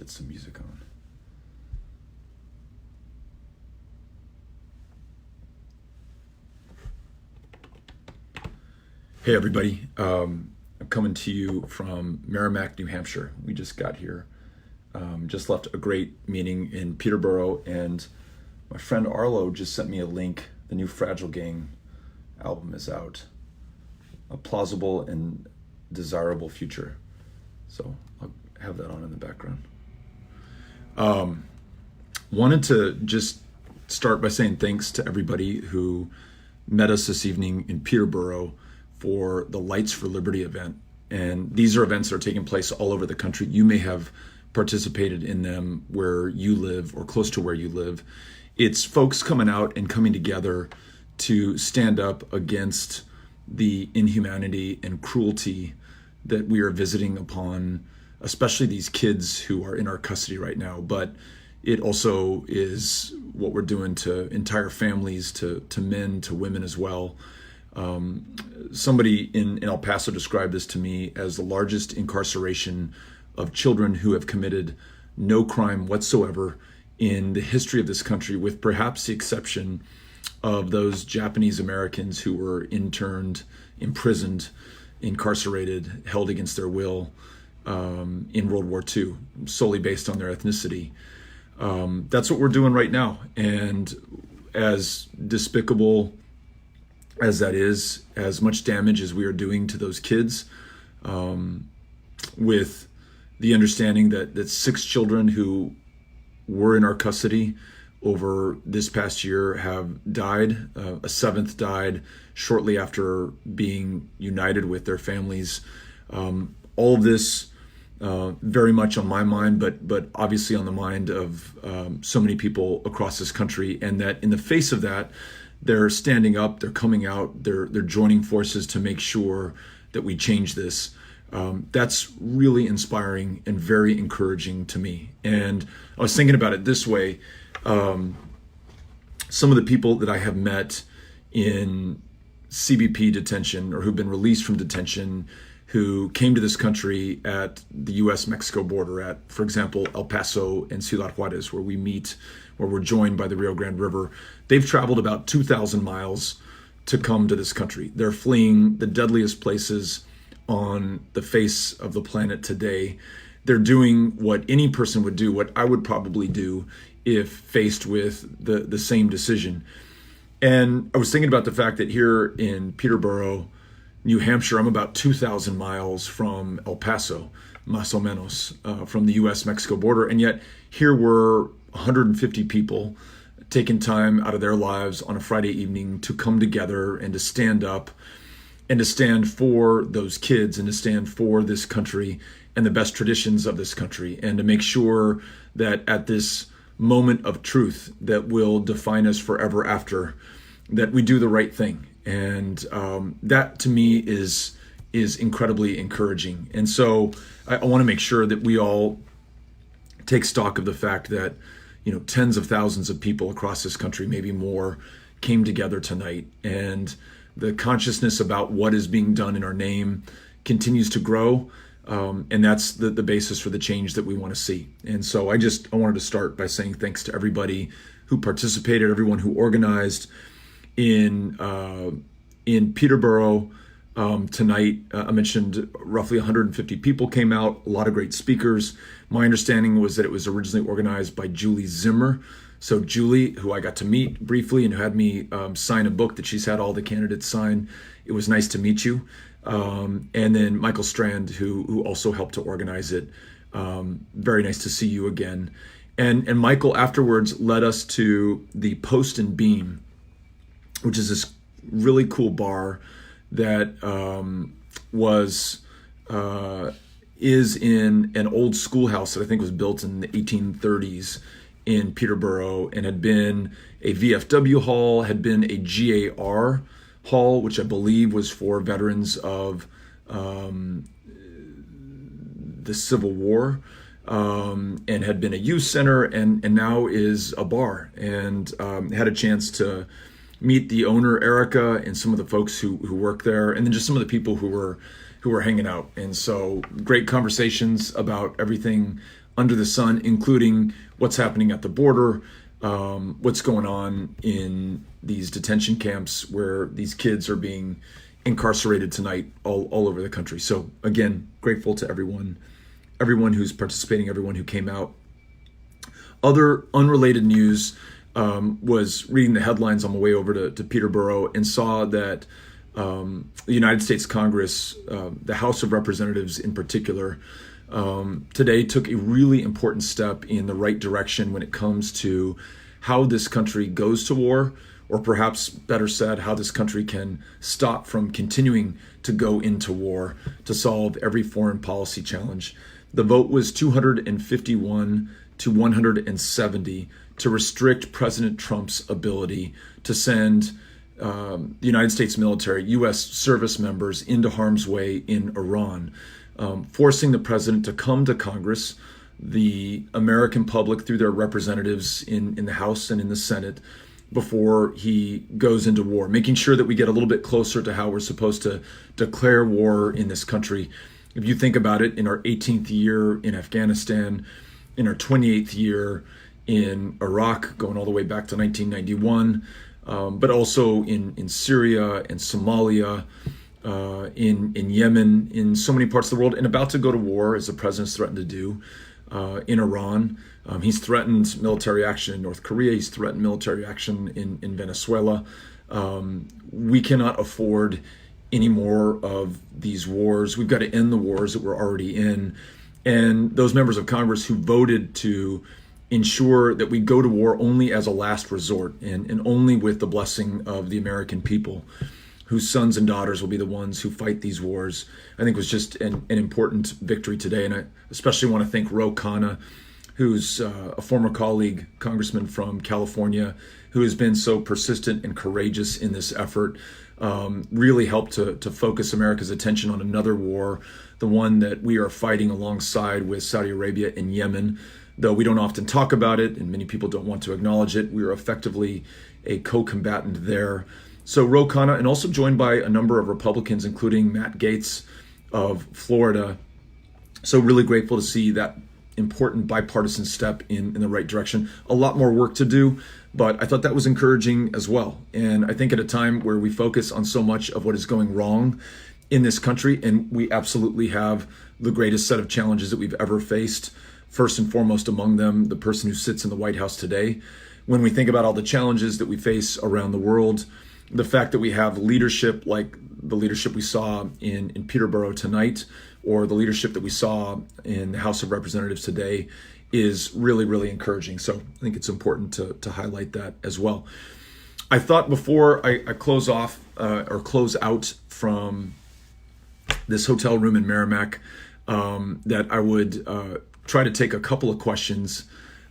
get some music on. Hey everybody, I'm coming to you from Merrimack, New Hampshire. We just got here. Just left a great meeting in Peterborough, and my friend Arlo just sent me a link. The new Fragile Gang album is out. A plausible and desirable future. So I'll have that on in the background. Wanted to just start by saying thanks to everybody who met us this evening in Peterborough for the Lights for Liberty event. And these are events that are taking place all over the country. You may have participated in them where you live or close to where you live. It's folks coming out and coming together to stand up against the inhumanity and cruelty that we are visiting upon, especially these kids who are in our custody right now. But it also is what we're doing to entire families, to men, to women as well. Somebody in El Paso described this to me as the largest incarceration of children who have committed no crime whatsoever in the history of this country, with perhaps the exception of those Japanese Americans who were interned, imprisoned, incarcerated, held against their will in World War II, solely based on their ethnicity. That's what we're doing right now. And as despicable as that is, as much damage as we are doing to those kids, with the understanding that 6 children who were in our custody over this past year have died. A 7th died shortly after being united with their families. All of this very much on my mind, but obviously on the mind of so many people across this country, and that in the face of that, they're standing up, they're coming out, they're joining forces to make sure that we change this. That's really inspiring and very encouraging to me. And I was thinking about it this way. Some of the people that I have met in CBP detention, or who've been released from detention, who came to this country at the U.S.-Mexico border at, for example, El Paso and Ciudad Juarez, where we meet, where we're joined by the Rio Grande River. They've traveled about 2,000 miles to come to this country. They're fleeing the deadliest places on the face of the planet today. They're doing what any person would do, what I would probably do if faced with the same decision. And I was thinking about the fact that here in Peterborough, New Hampshire, I'm about 2,000 miles from El Paso, más o menos, from the U.S.-Mexico border. And yet here were 150 people taking time out of their lives on a Friday evening to come together and to stand up and to stand for those kids and to stand for this country and the best traditions of this country, and to make sure that at this moment of truth that will define us forever after, that we do the right thing. And that to me is incredibly encouraging. And so I want to make sure that we all take stock of the fact that, tens of thousands of people across this country, maybe more, came together tonight, and the consciousness about what is being done in our name continues to grow. And that's the basis for the change that we want to see. And so I wanted to start by saying thanks to everybody who participated, everyone who organized in Peterborough tonight. I mentioned roughly 150 people came out, a lot of great speakers. My understanding was that it was originally organized by Julie Zimmer. So Julie, who I got to meet briefly and who had me sign a book that she's had all the candidates sign. It was nice to meet you. And then Michael Strand, who also helped to organize it. Very nice to see you again. And Michael afterwards led us to the Post and Beam, which is this really cool bar that is in an old schoolhouse that I think was built in the 1830s in Peterborough, and had been a VFW hall, had been a GAR hall, which I believe was for veterans of the Civil War, and had been a youth center, and now is a bar. And had a chance to meet the owner, Erica, and some of the folks who work there, and then just some of the people who were hanging out. And so great conversations about everything under the sun, including what's happening at the border, what's going on in these detention camps where these kids are being incarcerated tonight all over the country. So again, grateful to everyone who's participating, everyone who came out. Other unrelated news, was reading the headlines on my way over to Peterborough and saw that the United States Congress, the House of Representatives in particular, today took a really important step in the right direction when it comes to how this country goes to war, or perhaps better said, how this country can stop from continuing to go into war to solve every foreign policy challenge. The vote was 251 to 170 to restrict President Trump's ability to send the United States military, U.S. service members into harm's way in Iran, forcing the president to come to Congress, the American public through their representatives in the House and in the Senate, before he goes into war, making sure that we get a little bit closer to how we're supposed to declare war in this country. If you think about it, in our 18th year in Afghanistan, in our 28th year in Iraq, going all the way back to 1991, but also in Syria and Somalia, in Yemen, in so many parts of the world, and about to go to war, as the president's threatened to do, in Iran. He's threatened military action in North Korea. He's threatened military action in Venezuela. We cannot afford any more of these wars. We've got to end the wars that we're already in. And those members of Congress who voted to ensure that we go to war only as a last resort and only with the blessing of the American people, whose sons and daughters will be the ones who fight these wars, I think was just an important victory today. And I especially want to thank Ro Khanna, who's a former colleague, congressman from California, who has been so persistent and courageous in this effort, really helped to focus America's attention on another war, the one that we are fighting alongside with Saudi Arabia in Yemen. Though we don't often talk about it and many people don't want to acknowledge it, we are effectively a co-combatant there. So Ro Khanna, and also joined by a number of Republicans, including Matt Gaetz of Florida. So really grateful to see that important bipartisan step in the right direction. A lot more work to do, but I thought that was encouraging as well. And I think at a time where we focus on so much of what is going wrong in this country, and we absolutely have the greatest set of challenges that we've ever faced, first and foremost among them, the person who sits in the White House today. When we think about all the challenges that we face around the world, the fact that we have leadership like the leadership we saw in Peterborough tonight, or the leadership that we saw in the House of Representatives today, is really, really encouraging. So I think it's important to highlight that as well. I thought before I close off or close out from this hotel room in Merrimack, that I would try to take a couple of questions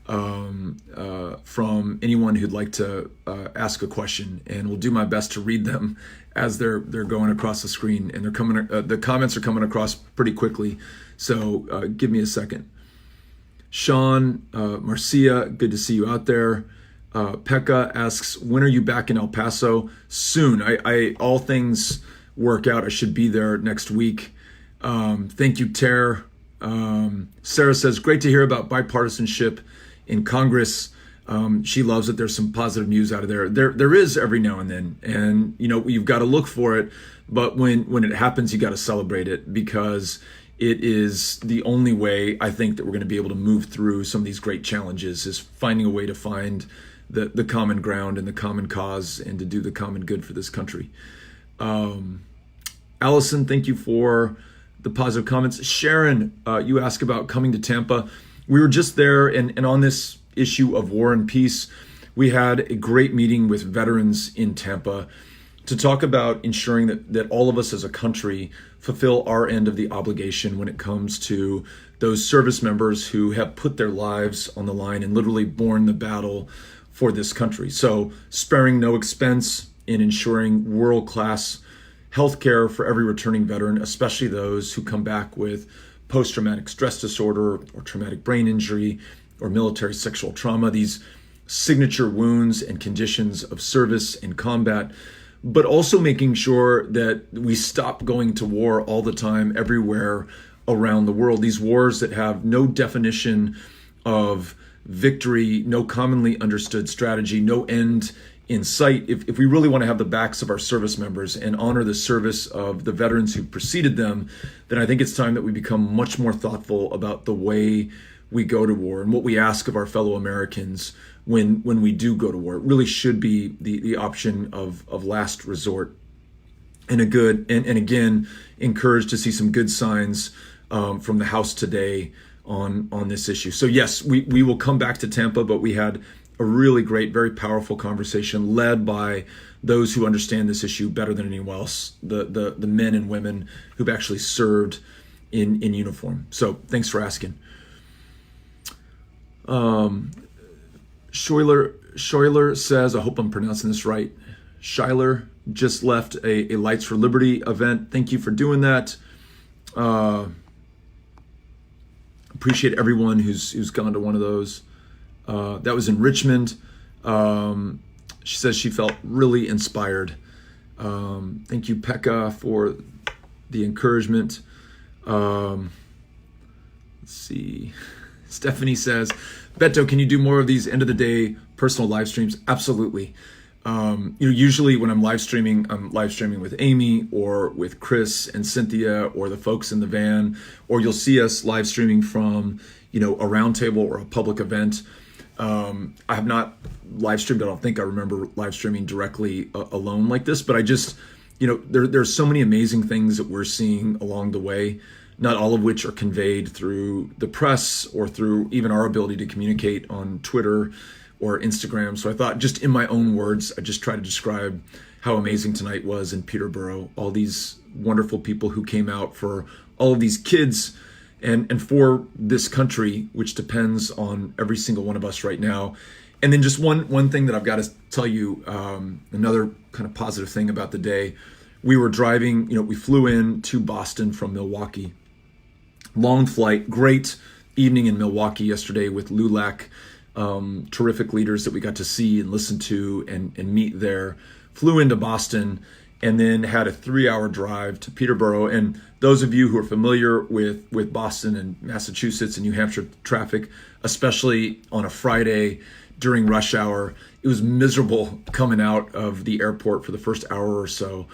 from anyone who'd like to ask a question, and we'll do my best to read them as they're going across the screen, and they're coming. The comments are coming across pretty quickly, so give me a second. Sean, Marcia, good to see you out there. Pekka asks, when are you back in El Paso? Soon. I all things work out, I should be there next week. Thank you, Ter. Sarah says, great to hear about bipartisanship in Congress. She loves it. There's some positive news out of there. There is every now and then, and you've got to look for it. But when it happens, you got to celebrate it, because it is the only way I think that we're going to be able to move through some of these great challenges, is finding a way to find the common ground and the common cause, and to do the common good for this country. Allison, thank you for the positive comments. Sharon, you asked about coming to Tampa. We were just there, and on this issue of war and peace, we had a great meeting with veterans in Tampa to talk about ensuring that all of us as a country fulfill our end of the obligation when it comes to those service members who have put their lives on the line and literally borne the battle for this country. So sparing no expense in ensuring world-class healthcare for every returning veteran, especially those who come back with post-traumatic stress disorder or traumatic brain injury or military sexual trauma, these signature wounds and conditions of service and combat, but also making sure that we stop going to war all the time, everywhere around the world, these wars that have no definition of victory, no commonly understood strategy, no end in sight. If we really want to have the backs of our service members and honor the service of the veterans who preceded them, then I think it's time that we become much more thoughtful about the way we go to war and what we ask of our fellow Americans when we do go to war. It really should be the option of last resort. And again, encouraged to see some good signs from the House today on this issue. So yes, we will come back to Tampa, but we had a really great, very powerful conversation led by those who understand this issue better than anyone else, the men and women who've actually served in uniform. So thanks for asking. Schuyler says, I hope I'm pronouncing this right. Schuyler just left a Lights for Liberty event. Thank you for doing that. Appreciate everyone who's gone to one of those. That was in Richmond. She says she felt really inspired. Thank you, Pekka, for the encouragement. Let's see. Stephanie says, Beto, can you do more of these end of the day personal live streams? Absolutely. Usually when I'm live streaming with Amy or with Chris and Cynthia or the folks in the van, or you'll see us live streaming from, a roundtable or a public event. I have not live streamed. I don't think I remember live streaming directly alone like this, but I just, there's so many amazing things that we're seeing along the way, not all of which are conveyed through the press or through even our ability to communicate on Twitter or Instagram. So I thought, just in my own words, I just try to describe how amazing tonight was in Peterborough. All these wonderful people who came out for all of these kids and for this country, which depends on every single one of us right now. And then just one thing that I've got to tell you, another kind of positive thing about the day. We were driving, we flew in to Boston from Milwaukee. Long flight, great evening in Milwaukee yesterday with LULAC. Terrific leaders that we got to see and listen to and meet there. Flew into Boston and then had a 3-hour drive to Peterborough. And those of you who are familiar with Boston and Massachusetts and New Hampshire traffic, especially on a Friday during rush hour, it was miserable coming out of the airport for the first hour or so.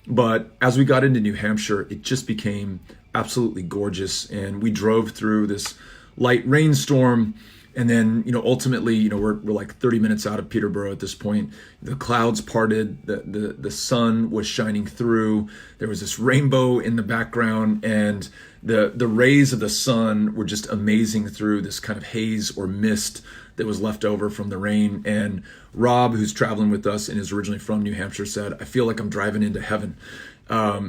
But as we got into New Hampshire, it just became absolutely gorgeous. And we drove through this light rainstorm. And then, ultimately, we're like 30 minutes out of Peterborough at this point. The clouds parted, the sun was shining through. There was this rainbow in the background, and the rays of the sun were just amazing through this kind of haze or mist that was left over from the rain. And Rob, who's traveling with us and is originally from New Hampshire, said, I feel like I'm driving into heaven.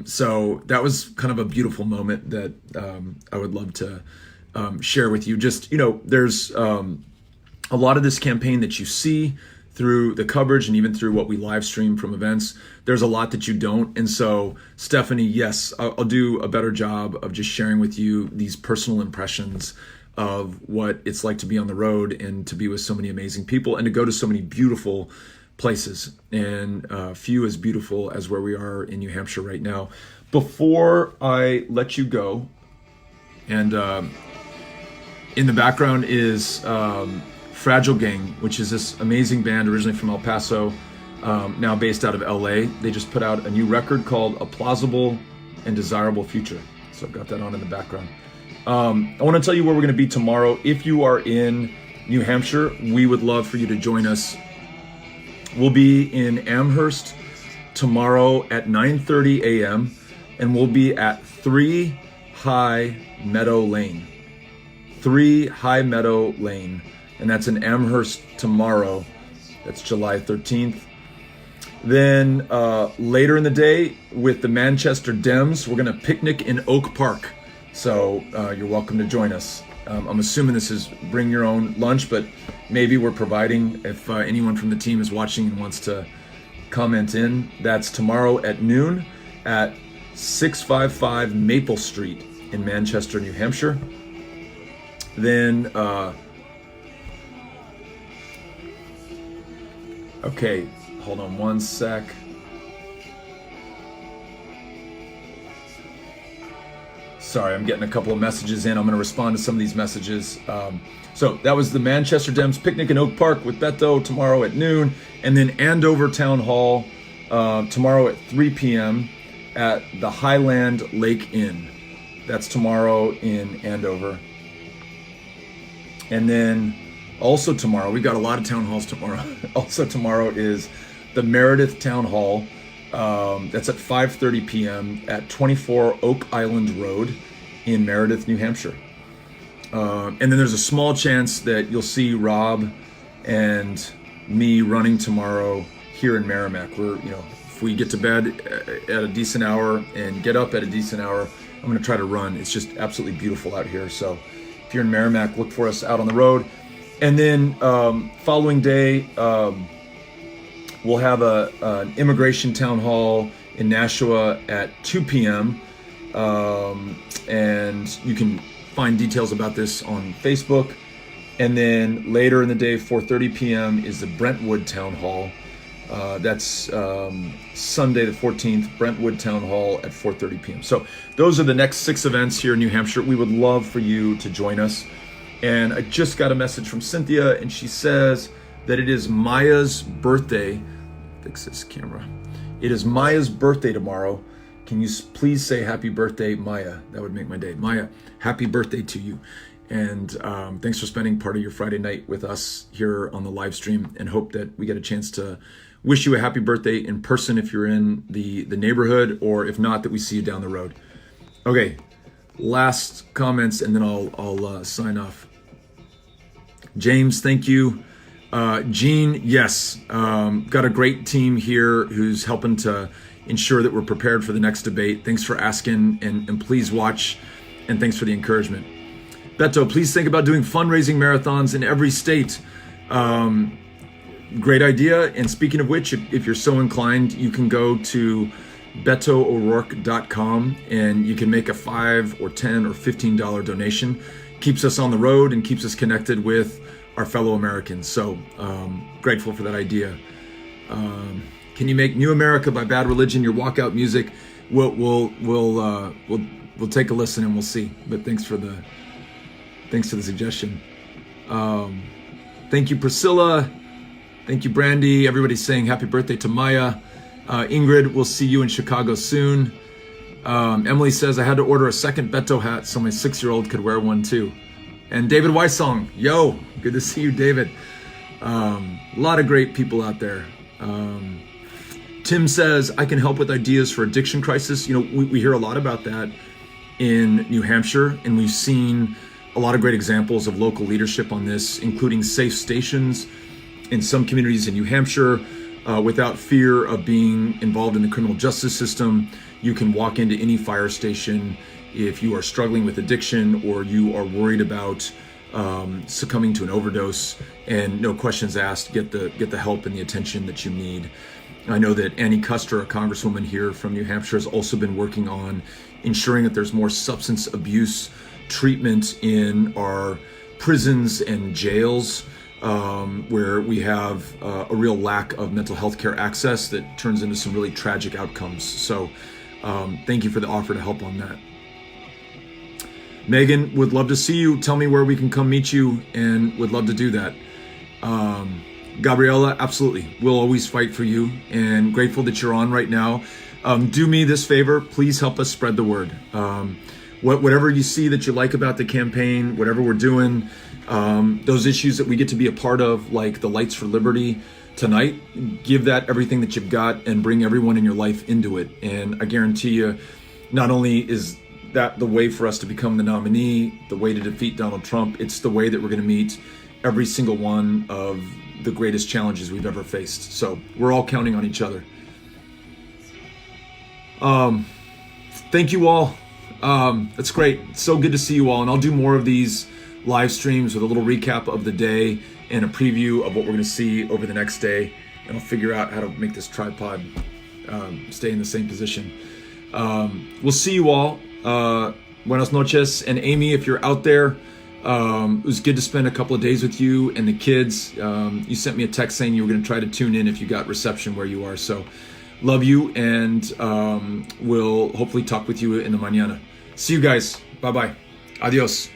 So that was kind of a beautiful moment that I would love to share with you. Just, there's a lot of this campaign that you see through the coverage and even through what we live stream from events. There's a lot that you don't. And so, Stephanie, yes, I'll do a better job of just sharing with you these personal impressions of what it's like to be on the road and to be with so many amazing people and to go to so many beautiful places, and few as beautiful as where we are in New Hampshire right now. Before I let you go, and in the background is Fragile Gang, which is this amazing band originally from El Paso, now based out of LA. They just put out a new record called A Plausible and Desirable Future. So I've got that on in the background. I want to tell you where we're going to be tomorrow. If you are in New Hampshire, we would love for you to join us. We'll be in Amherst tomorrow at 9:30 a.m. and we'll be at 3 High Meadow Lane. 3 High Meadow Lane, and that's in Amherst tomorrow. That's July 13th. Then later in the day with the Manchester Dems, we're going to picnic in Oak Park. So you're welcome to join us. I'm assuming this is bring your own lunch, but maybe we're providing if anyone from the team is watching and wants to comment in. That's tomorrow at noon at 655 Maple Street in Manchester, New Hampshire. Then, okay, hold on one sec. Sorry, I'm getting a couple of messages in. I'm going to respond to some of these messages. So that was the Manchester Dems picnic in Oak Park with Beto tomorrow at noon, and then Andover Town Hall tomorrow at 3 p.m. at the Highland Lake Inn. That's tomorrow in Andover. And then also tomorrow, we've got a lot of town halls tomorrow. Also tomorrow is the Meredith Town Hall. That's at 5:30 p.m. at 24 Oak Island Road in Meredith, New Hampshire. And then there's a small chance that you'll see Rob and me running tomorrow here in Merrimack. We're, if we get to bed at a decent hour and get up at a decent hour, I'm going to try to run. It's just absolutely beautiful out here. So if you're in Merrimack, look for us out on the road. And then following day, we'll have an immigration town hall in Nashua at 2 p.m. And you can find details about this on Facebook. And then later in the day, 4:30 p.m. is the Brentwood Town Hall. That's Sunday the 14th, Brentwood Town Hall at 4:30 p.m. So those are the next 6 events here in New Hampshire. We would love for you to join us. And I just got a message from Cynthia, and she says that it is Maya's birthday. Fix this camera. It is Maya's birthday tomorrow. Can you please say happy birthday, Maya? That would make my day. Maya, happy birthday to you. And thanks for spending part of your Friday night with us here on the live stream, and hope that we get a chance to wish you a happy birthday in person if you're in the neighborhood, or if not, that we see you down the road. Okay, last comments, and then I'll sign off. James, thank you. Gene, yes, got a great team here who's helping to ensure that we're prepared for the next debate. Thanks for asking, and please watch, and thanks for the encouragement. Beto, please think about doing fundraising marathons in every state. Great idea. And speaking of which, if you're so inclined, you can go to BetoO'Rourke.com and you can make a $5 or $10 or $15 donation. Keeps us on the road and keeps us connected with our fellow Americans. So grateful for that idea. Can you make New America by Bad Religion your walkout music? We'll take a listen and we'll see. But thanks for the suggestion. Thank you, Priscilla. Thank you, Brandy. Everybody's saying happy birthday to Maya. Ingrid, we'll see you in Chicago soon. Emily says I had to order a second Beto hat so my 6-year-old could wear one too. And David Weissong, yo, good to see you, David. A lot of great people out there. Tim says I can help with ideas for addiction crisis. We hear a lot about that in New Hampshire, and we've seen a lot of great examples of local leadership on this, including safe stations in some communities in New Hampshire. Without fear of being involved in the criminal justice system, you can walk into any fire station if you are struggling with addiction or you are worried about succumbing to an overdose, and no questions asked, get the help and the attention that you need. I know that Annie Custer, a congresswoman here from New Hampshire, has also been working on ensuring that there's more substance abuse treatment in our prisons and jails, where we have a real lack of mental health care access that turns into some really tragic outcomes. So thank you for the offer to help on that. Megan, would love to see you. Tell me where we can come meet you, and would love to do that. Gabriella, absolutely. We'll always fight for you, and grateful that you're on right now. Do me this favor, please help us spread the word. Whatever you see that you like about the campaign, whatever we're doing, those issues that we get to be a part of, like the Lights for Liberty tonight, give that everything that you've got and bring everyone in your life into it. And I guarantee you, not only is that the way for us to become the nominee, the way to defeat Donald Trump, it's the way that we're going to meet every single one of the greatest challenges we've ever faced. So we're all counting on each other. Thank you all. That's great. It's so good to see you all. And I'll do more of these live streams with a little recap of the day and a preview of what we're going to see over the next day. And I'll figure out how to make this tripod stay in the same position. We'll see you all. Buenas noches. And Amy, if you're out there, it was good to spend a couple of days with you and the kids. You sent me a text saying you were going to try to tune in if you got reception where you are. So love you, and we'll hopefully talk with you in the mañana. See you guys. Bye-bye. Adios.